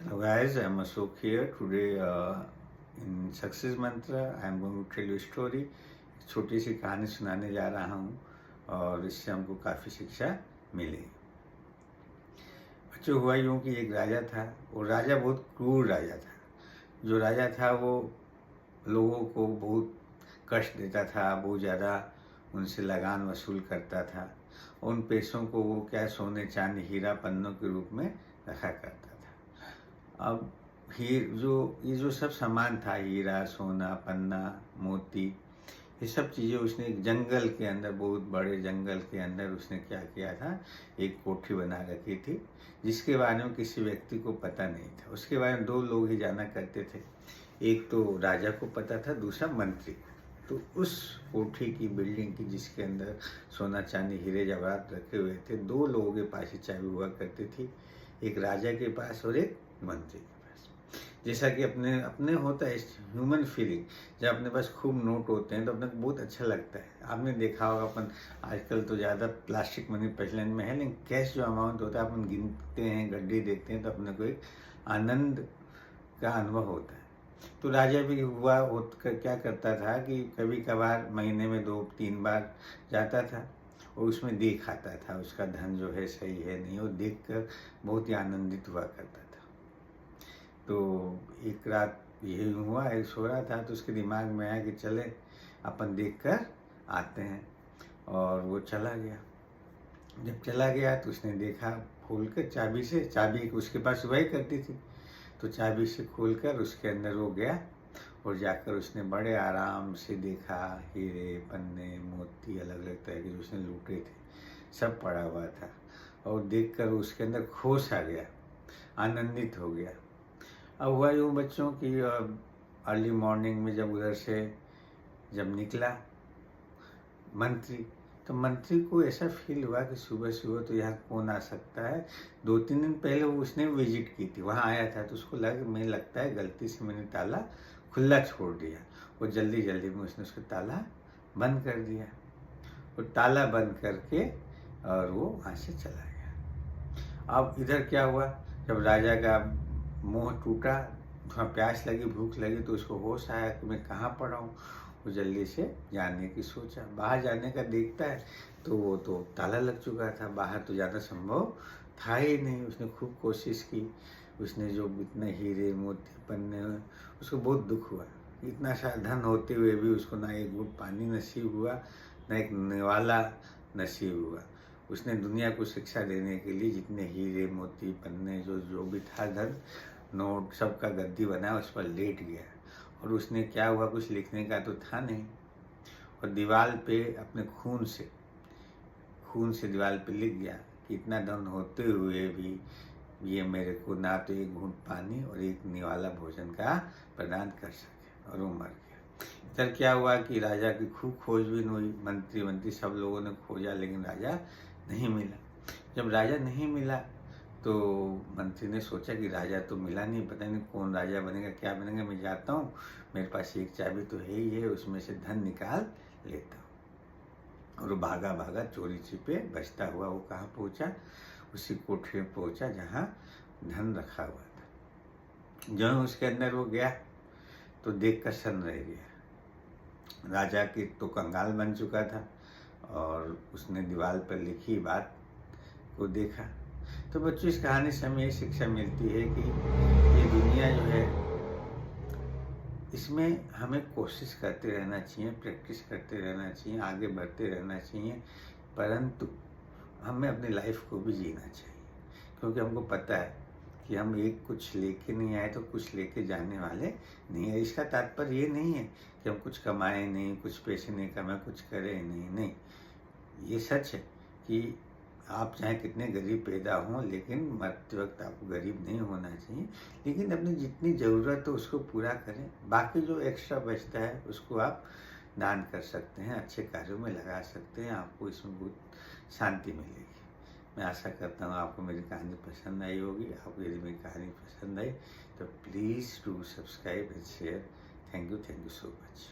Hello guys, I'm Ashok here. Today in Success Mantra, I'm going to tell you a story. एक छोटी सी कहानी सुनाने जा रहा हूँ और इससे हमको काफ़ी शिक्षा मिली। बच्चों, हुआ यूँ कि एक राजा था। वो राजा बहुत क्रूर राजा था। जो राजा था वो लोगों को बहुत कष्ट देता था, बहुत ज़्यादा उनसे लगान वसूल करता था। उन पैसों को वो क्या सोने चांदी हीरा पन्नों के रूप में रखा करता था। अब ये जो सब सामान था, हीरा सोना पन्ना मोती, ये सब चीज़ें उसने एक जंगल के अंदर, बहुत बड़े जंगल के अंदर उसने क्या किया था, एक कोठी बना रखी थी जिसके बारे में किसी व्यक्ति को पता नहीं था। उसके बारे में दो लोग ही जाना करते थे। एक तो राजा को पता था, दूसरा मंत्री। तो उस कोठी की बिल्डिंग की जिसके अंदर सोना चांदी हीरे जवाहरात रखे हुए थे, दो लोगों के पास ही चाबी हुआ करती थी, एक राजा के पास और एक मंत्री के पास। जैसा कि अपने अपने होता है ह्यूमन फीलिंग, जब अपने पास खूब नोट होते हैं तो अपने को बहुत अच्छा लगता है। आपने देखा होगा, अपन आजकल तो ज़्यादा प्लास्टिक मनी प्रचलन में है, लेकिन कैश जो अमाउंट होता है अपन गिनते हैं, गड्डी देखते हैं तो अपने को एक आनंद का अनुभव होता है। तो राजा भी क्या करता था कि कभी कभार महीने में 2-3 बार जाता था और उसमें देख आता था उसका धन जो है सही है नहीं, वो देख कर बहुत ही आनंदित हुआ करता था। तो एक रात यही हुआ, एक सो रहा था तो उसके दिमाग में आया कि चले अपन देख कर आते हैं, और वो चला गया। जब चला गया तो उसने देखा, खोल कर चाबी से, चाबी उसके पास सुबह ही करती थी, तो चाबी से खोलकर उसके अंदर वो गया और जाकर उसने बड़े आराम से देखा, हीरे पन्ने मोती अलग अलग तरह के जो उसने लूटे थे सब पड़ा हुआ था। और देखकर उसके अंदर होश आ गया, आनंदित हो गया। अब हुआ यूँ बच्चों की, अर्ली मॉर्निंग में जब उधर से जब निकला मंत्री, तो मंत्री को ऐसा फील हुआ कि सुबह सुबह तो यहाँ कौन आ सकता है। 2-3 दिन पहले वो उसने विजिट की थी, वहाँ आया था, तो उसको लगा कि मुझे लगता है गलती से मैंने ताला खुला छोड़ दिया। वो जल्दी जल्दी में उसने उसका ताला बंद कर दिया, और ताला बंद करके और वो वहाँ से चला गया। अब इधर क्या हुआ, जब राजा का मोह टूटा, थोड़ा प्यास लगी, भूख लगी, तो उसको होश आया कि मैं कहाँ पड़ा हूँ। वो जल्दी से जाने की सोचा, बाहर जाने का देखता है तो वो तो ताला लग चुका था, बाहर तो ज़्यादा संभव था ही नहीं। उसने खूब कोशिश की, उसने जो इतने हीरे मोती पन्ने, उसको बहुत दुख हुआ। इतना सारा धन होते हुए भी उसको ना एक घूंट पानी नसीब हुआ, ना एक निवाला नसीब हुआ। उसने दुनिया को शिक्षा देने के लिए जितने हीरे मोती पन्ने जो भी था धन नोट सबका गद्दी बनाया, उस पर लेट गया। और उसने क्या हुआ, कुछ लिखने का तो था नहीं, और दीवार पे अपने खून से दीवार पे लिख गया कि इतना धन होते हुए भी ये मेरे को ना तो एक घूंट पानी और एक निवाला भोजन का प्रदान कर सके, और वो मर गया। इधर क्या हुआ कि राजा की खूब खोजबीन हुई, मंत्री सब लोगों ने खोजा, लेकिन राजा नहीं मिला। जब राजा नहीं मिला तो मंत्री ने सोचा कि राजा तो मिला नहीं, पता नहीं कौन राजा बनेगा, क्या बनेगा, मैं जाता हूँ, मेरे पास एक चाबी तो है ही है, उसमें से धन निकाल लेता हूँ। और भागा भागा चोरी छिपे बचता हुआ वो कहाँ पहुँचा, उसी कोठरी में पहुँचा जहाँ धन रखा हुआ था। जब उसके अंदर वो गया तो देख कर सन्न रह गया। राजा की तो कंगाल बन चुका था, और उसने दीवार पर लिखी बात को देखा। तो बच्चों, इस कहानी से हमें ये शिक्षा मिलती है कि ये दुनिया जो है, इसमें हमें कोशिश करते रहना चाहिए, प्रैक्टिस करते रहना चाहिए, आगे बढ़ते रहना चाहिए, परंतु हमें अपनी लाइफ को भी जीना चाहिए। क्योंकि हमको पता है कि हम एक कुछ लेके नहीं आए तो कुछ लेके जाने वाले नहीं है। इसका तात्पर्य ये नहीं है कि हम कुछ कमाए नहीं, कुछ पैसे नहीं कमाए, कुछ करें नहीं। ये सच है कि आप चाहे कितने गरीब पैदा हों, लेकिन मरते वक्त आपको गरीब नहीं होना चाहिए। लेकिन अपनी जितनी ज़रूरत हो उसको पूरा करें, बाकी जो एक्स्ट्रा बचता है उसको आप दान कर सकते हैं, अच्छे कार्यों में लगा सकते हैं, आपको इसमें बहुत शांति मिलेगी। मैं आशा करता हूँ आपको मेरी कहानी पसंद आई होगी। आपको यदि मेरी कहानी पसंद आई तो please do subscribe and share. Thank you so much.